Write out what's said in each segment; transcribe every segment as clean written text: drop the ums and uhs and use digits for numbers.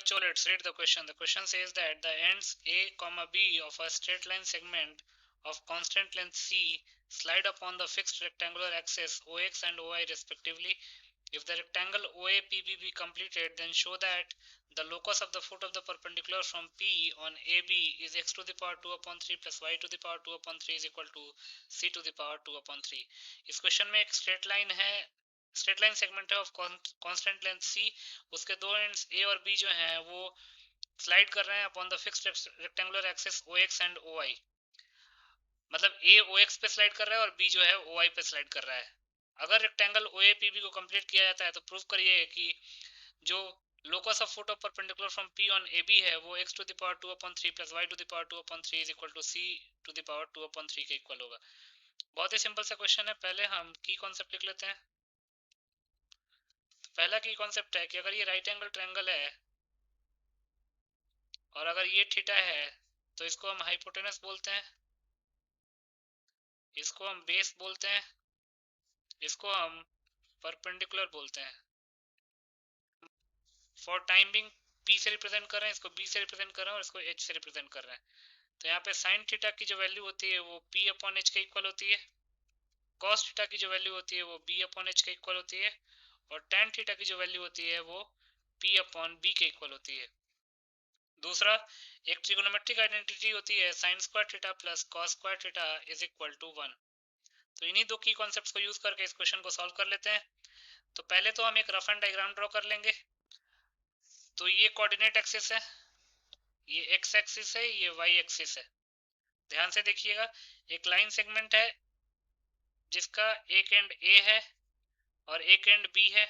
बच्चों, let's read the question. The question says that the ends A, B of a straight line segment of constant length C slide upon the fixed rectangular axis OX and OY respectively. If the rectangle OAPB be completed, then show that the locus of the foot of the perpendicular from P on AB is x to the power 2 upon 3 plus y to the power 2 upon 3 is equal to c to the power 2 upon 3. इस question में एक straight line है, straight line segment है of constant length C, उसके दो ends A और B जो हैं वो स्लाइड कर रहे हैं upon the fixed rectangular axis OX and OY. मतलब A OX पे स्लाइड कर रहा है और B जो है OY पे स्लाइड कर रहा है. अगर रेक्टेंगल OAPB को कंप्लीट किया जाता है तो प्रूव करिए कि जो locus of foot of perpendicular from P on AB है वो x to the power 2 upon 3 plus y to the power 2 upon 3 is equal to c to the power 2 upon 3 के इक्वल होगा. बहुत ही सिंपल सा question है. पहले हम की कॉन्सेप्ट लिख लेते हैं. पहला की कॉन्सेप्ट है कि अगर ये राइट एंगल ट्रायंगल है और अगर ये थीटा है तो इसको हम हाइपोटेनस बोलते हैं, इसको हम बेस बोलते हैं, इसको हम परपेंडिकुलर बोलते हैं. फॉर टाइम बिंग P से रिप्रेजेंट कर रहे हैं, इसको B से रिप्रेजेंट कर रहे हैं और इसको H से रिप्रेजेंट कर रहे हैं. तो यहाँ पे साइन थीटा की जो वैल्यू होती है वो P अपॉन H के इक्वल होती है, कॉस थीटा की जो वैल्यू होती है वो B अपॉन H के इक्वल होती है और टैन थीटा की जो वैल्यू होती है वो P अपॉन B के इक्वल होती है. दूसरा, एक ट्रिगोनोमेट्रिक आइडेंटिटी होती है sine square theta plus cos square theta is equal to 1. तो इन्हीं दो की कॉन्सेप्ट्स को यूज करके इस क्वेश्चन को सॉल्व कर लेते हैं. तो पहले तो हम एक रफ एंड डायग्राम ड्रॉ कर लेंगे. तो ये कोऑर्डिनेट एक्सिस है, ये एक्स एक्सिस है, ये वाई एक्सिस है. ध्यान से देखिएगा, एक लाइन सेगमेंट है जिसका एक एंड ए है और एक एंड बी है.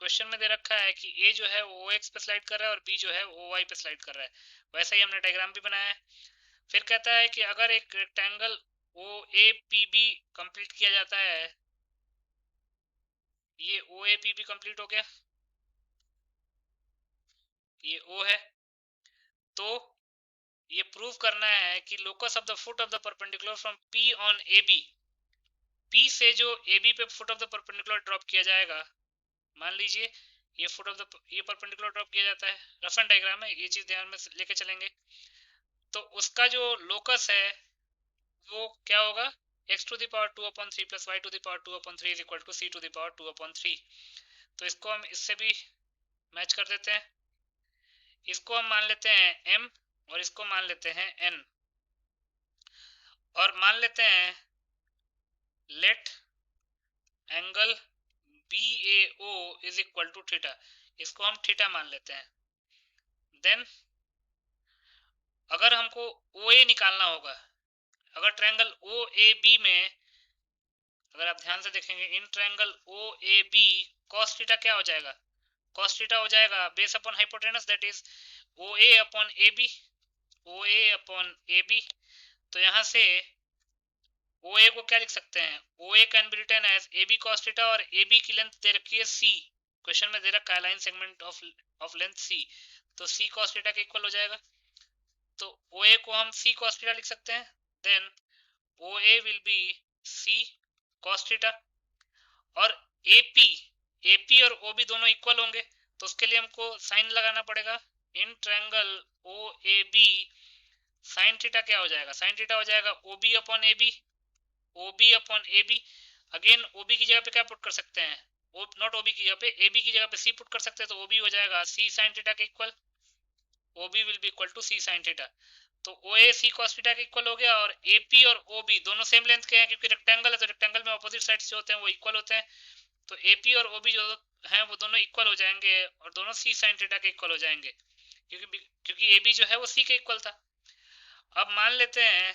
क्वेश्चन में दे रखा है कि ए जो है वो OX पे स्लाइड कर रहा है और बी जो है OY पे स्लाइड कर रहा है. वैसे ही हमने डायग्राम भी बनाया है. फिर कहता है कि अगर एक रेक्टेंगल OAPB कंप्लीट किया जाता है, ये OAPB कंप्लीट हो गया, ये O है, तो ये प्रूव करना है कि locus of the foot of the perpendicular from P on AB, P से जो AB पे foot of the perpendicular drop किया जाएगा, मान लीजिए ये फुट ऑफ द ये परपेंडिकुलर ड्रॉप किया जाता है, रफ एंड डायग्राम है, ये चीज ध्यान में लेके चलेंगे. तो उसका जो लोकस है वो क्या होगा, x to the power 2 upon 3 plus y to the power 2 upon 3 is equal to c to the power 2 upon 3. तो इसको हम इससे भी मैच कर देते हैं. इसको हम मान लेते हैं m और इसको मान लेते हैं n और मान लेते हैं let angle BAO is equal to theta. इसको हम थीटा मान लेते हैं. देन अगर हमको OA निकालना होगा, अगर ट्रायंगल OAB में अगर आप ध्यान से देखेंगे, इन ट्रायंगल OAB cos थीटा क्या हो जाएगा, cos थीटा हो जाएगा base upon hypotenuse that is OA upon AB, OA upon AB. तो यहाँ से OA को क्या लिख सकते हैं, OA can be written as AB cos theta और AB की लेंथ दे रखी है C, क्वेश्चन में दे रखा है line segment of length C, तो C cos थीटा के इक्वल हो जाएगा. तो OA को हम C cos थीटा लिख सकते हैं. Then OA will be C cos theta और AP और OB दोनों इक्वल होंगे, तो उसके लिए हमको साइन लगाना पड़ेगा. In triangle OAB sine theta क्या हो जाएगा, साइन थीटा हो जाएगा OB upon AB, OB upon AB. Again OB की जगह पे क्या पुट कर सकते हैं, नॉट OB की जगह पे, AB की जगह पे C पुट कर सकते हैं, तो OB हो जाएगा C साइन थीटा के equal, OB will be equal to C sine theta. तो OA C cos थीटा के इक्वल हो गया और AP और OB दोनों सेम लेंथ के हैं क्योंकि रेक्टेंगल है, तो रेक्टेंगल में ऑपोजिट साइड्स जो होते हैं वो इक्वल होते हैं. तो AP और OB जो हैं वो दोनों इक्वल हो जाएंगे और दोनों C साइन थीटा के इक्वल हो जाएंगे क्योंकि AB जो है वो C के इक्वल था. अब मान लेते हैं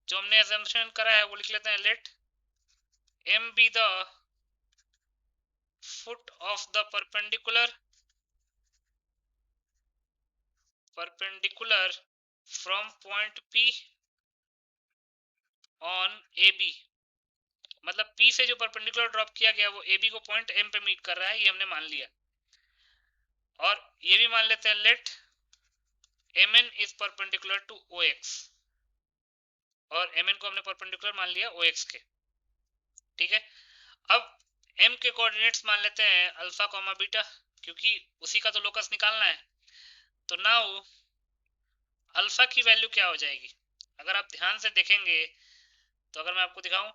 जो हमने अजम्पशन करा है वो लिख लेते हैं, late M be the foot of the perpendicular from point P on AB. मतलब P से जो परपेंडिकुलर ड्रॉप किया गया वो AB को पॉइंट M पे मीट कर रहा है, ये हमने मान लिया. और ये भी मान लेते हैं late MN is perpendicular to OX, और MN को हमने परपेंडिकुलर मान लिया OX के. ठीक है, अब M के कोऑर्डिनेट्स मान लेते हैं अल्फा कॉमा बीटा. क्योंकि उसी का तो लोकस निकालना है। तो नाउ अल्फा की वैल्यू क्या हो जाएगी, अगर आप ध्यान से देखेंगे तो अगर मैं आपको दिखाऊं,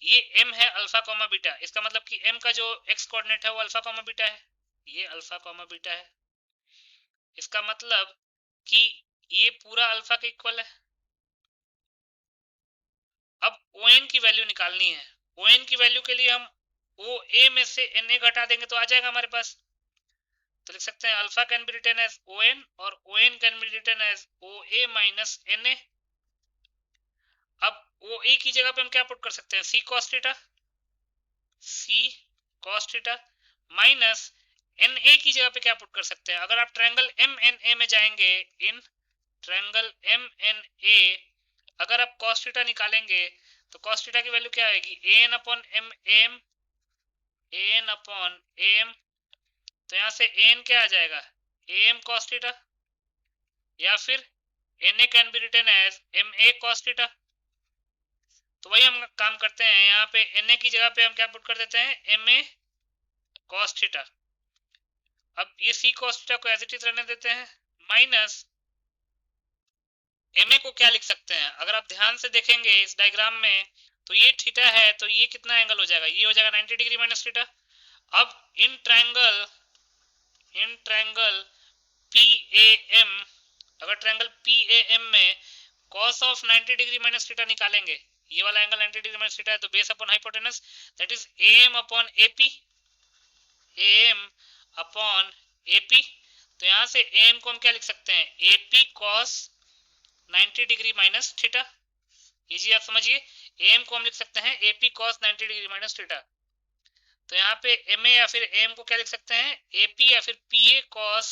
ये m है अल्फा कॉमा बीटा, इसका मतलब कि m का जो x कोऑर्डिनेट है वो अल्फा कॉमा बीटा है, ये अल्फा कॉमा बीटा है। इसका मतलब कि ये पूरा अल्फा के इक्वल है। अब ON की वैल्यू निकालनी है। ON की वैल्यू के लिए हम OA में से NA घटा देंगे तो आ जाएगा हमारे पास। तो लिख सकते हैं alpha can be written as ON और ON can be written as OA minus NA। अब OA की जगह पे हम क्या पुट कर सकते हैं, C cos theta, C cos theta minus NA की जगह पे क्या पुट कर सकते हैं, अगर आप ट्रायंगल MNA में जाएंगे, इन ट्रायंगल MNA अगर आप cos थीटा निकालेंगे तो cos थीटा की वैल्यू क्या आएगी, an upon m am, an upon am। तो यहाँ से an क्या आ जाएगा, am cos थीटा, या फिर na can be written as ma cos theta. तो वही हम काम करते हैं, यहाँ पे na की जगह पे हम क्या पुट कर देते हैं, ma cos थीटा। अब ये c cos थीटा को एज इट इज रहने देते हैं, माइनस ma को क्या लिख सकते हैं, अगर आप ध्यान से देखेंगे इस डायग्राम में तो ये थीटा है, तो ये कितना एंगल हो जाएगा, ये हो जाएगा 90 डिग्री माइनस थीटा। अब इन ट्रायंगल PAM, अगर ट्रायंगल PAM में cos of 90 degree minus theta निकालेंगे, ये वाला एंगल 90 डिग्री माइनस थीटा है, तो base upon hypotenuse that is AM upon AP, AM upon AP। तो यहाँ से AM को हम क्या लिख सकते हैं, AP cos 90 degree minus theta. ये चीज आप समझिए, AM को हम लिख सकते हैं AP cos 90 degree minus theta. तो यहाँ पे MA या फिर AM को क्या लिख सकते हैं, AP या फिर PA cos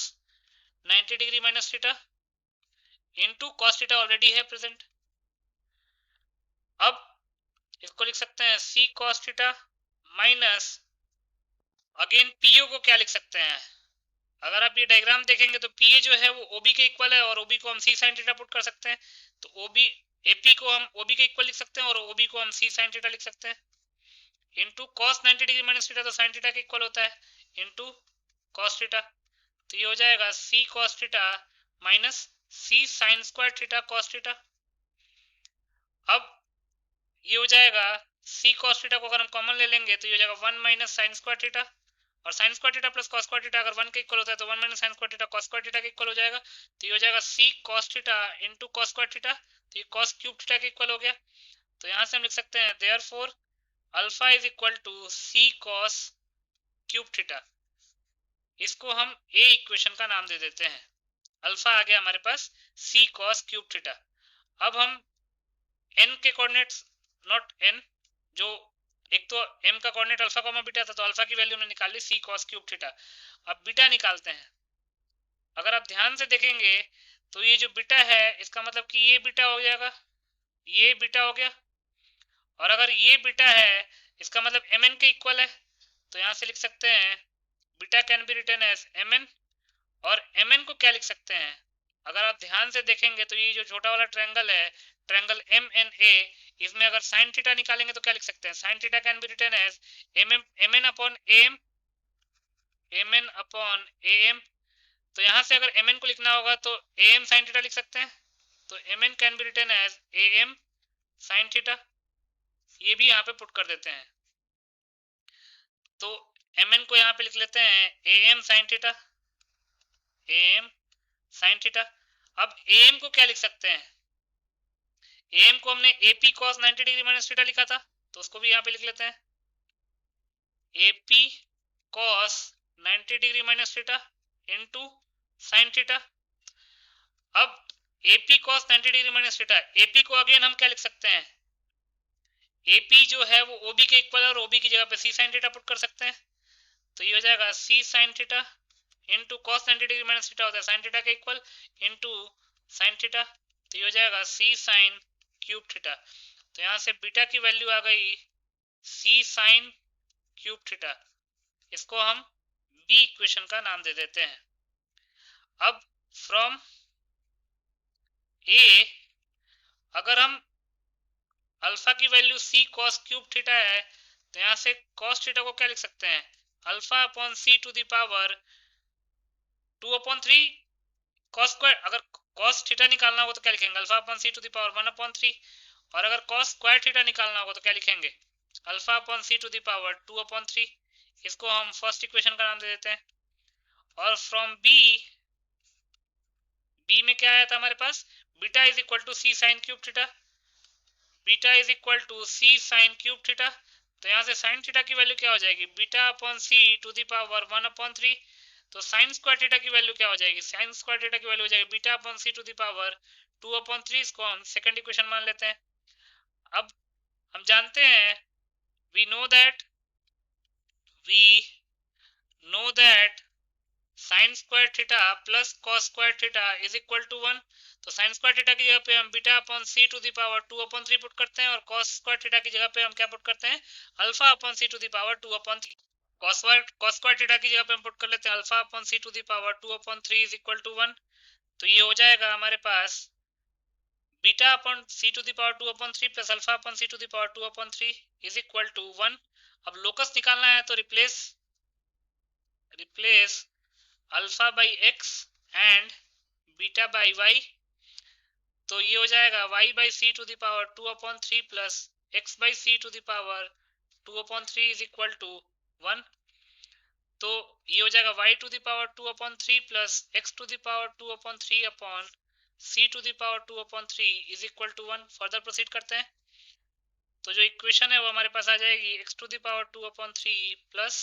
90 degree minus theta into cos theta already है प्रेजेंट। अब इसको लिख सकते हैं C cos theta minus again PO को क्या लिख सकते हैं, अगर आप ये डायग्राम देखेंगे तो PA जो है वो OB के इक्वल है और OB को हम C sin थीटा पुट कर सकते हैं। तो OB AP को हम OB के इक्वल लिख सकते हैं और OB को हम C sin थीटा लिख सकते हैं into cos 90 degree minus theta, तो sin थीटा के इक्वल होता है, इनटू cos थीटा। तो ये हो जाएगा C cos theta minus C sin square theta cos theta. अब ये हो जाएगा C cos थीटा को अगर हम कॉमन ले लेंगे तो ये हो जाएगा 1 माइनस साइन स्क्वायर थीटा, और sine square theta plus cos square theta अगर 1 के इक्वल होता है तो 1 minus sine square theta cos square theta के इक्वल हो जाएगा। तो ये हो जाएगा C cos theta into cos square theta, तो ये cos क्यूब थीटा के इक्वल हो गया। तो यहाँ से हम लिख सकते हैं therefore alpha is equal to C cos cube theta. इसको हम ए इक्वेशन का नाम दे देते हैं, अल्फा आ गया हमारे पास C cos क्यूब थीटा। अब हम n के कोऑर्डिनेट्स, नॉट n, जो एक तो m का कोऑर्डिनेट अल्फा कॉमा बीटा था, तो अल्फा की वैल्यू हमने निकाल ली C cos क्यूब थीटा। अब बीटा निकालते हैं, अगर आप ध्यान से देखेंगे तो ये जो बीटा है इसका मतलब कि ये बीटा हो जाएगा, ये बीटा हो गया, और अगर ये बीटा है इसका मतलब mn के इक्वल है। तो यहाँ से लिख सकते हैं beta can be written as mn, और mn को क्या लिख सकते हैं, अगर आप ध्यान से देखेंगे तो ये जो छोटा वाला ट्रायंगल है, ट्रायंगल MNA, इसमें अगर साइन थीटा निकालेंगे तो क्या लिख सकते हैं, sine theta can be written as mn upon am, mn upon am। तो यहाँ से अगर mn को लिखना होगा तो am साइन थीटा लिख सकते हैं, तो mn can be written as am sine theta, ये भी यहाँ पे पुट कर देते हैं। तो mn को यहाँ पे लिख लेते हैं am sine theta, am sine theta. अब am को क्या लिख सकते हैं, am को हमने AP cos 90 degree minus theta लिखा था, तो उसको भी यहाँ पे लिख लेते हैं AP cos 90 degree minus theta into sine theta. अब AP cos 90 degree minus theta, AP को अगेन हम क्या लिख सकते हैं, AP जो है वो OB के इक्वल है और OB की जगह पे C sin थीटा पुट कर सकते हैं। तो ये हो जाएगा C sin theta into cos 90 degree minus theta होता है sin थीटा के इक्वल इनटू sin थीटा, तो ये हो जाएगा C sin क्यूब थीटा। तो यहाँ से बीटा की वैल्यू आ गई C sin क्यूब थीटा, इसको हम B इक्वेशन का नाम दे देते हैं। अब फ्रॉम A अगर हम अल्फा की value C cos cube theta है, तो यहाँ से cos थीटा को क्या लिख सकते हैं, alpha upon C to the power 2/3 cos square. अगर कॉस थीटा निकालना होगा तो क्या लिखेंगे, alpha upon C to the power 1/3। और अगर कॉस स्क्वायर थीटा निकालना होगा तो क्या लिखेंगे, alpha upon C to the power 2/3। इसको हम फर्स्ट इक्वेशन का नाम दे देते हैं। और फ्रॉम बी में क्या आया था हमारे पास, beta is equal to C sine cube theta, beta is equal to C sine cube theta. तो यहाँ से साइन थीटा की वैल्यू क्या हो जाएगी, beta upon C to the power 1/3। तो साइन स्क्वायर थीटा की वैल्यू क्या हो जाएगी, साइन स्क्वायर थीटा की वैल्यू हो जाएगी beta upon C to the power 2/3। इसको हम सेकंड इक्वेशन मान लेते हैं। अब हम जानते हैं, we know that sine square theta plus cos square theta is equal to 1। तो साइन स्क्वायर थीटा की जगह पे हम beta upon C to the power 2/3 put करते हैं, और कॉस स्क्वायर थीटा की जगह पे हम क्या पुट करते हैं, alpha upon C to the power 2/3। Cos square theta की जगह पे हम पुट कर लेते हैं alpha upon C to the power 2/3 is equal to 1। तो ये हो जाएगा हमारे पास beta upon C to the power 2/3 plus alpha upon C to the power 2/3 is equal to 1। अब लोकस निकालना है तो replace alpha by X and beta by Y. तो ये हो जाएगा y by C to the power 2/3 plus x by C to the power 2/3 is equal to 1। तो ये हो जाएगा y to the power 2/3 plus x to the power 2/3 upon c to the power 2/3 is equal to 1। Further proceed करते हैं। तो जो equation है वो हमारे पास आ जाएगी x to the power 2/3 plus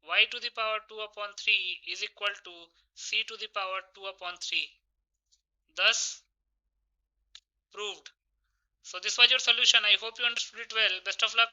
y to the power 2/3 is equal to c to the power 2/3, thus proved. So this was your solution. I hope you understood it well. Best of luck.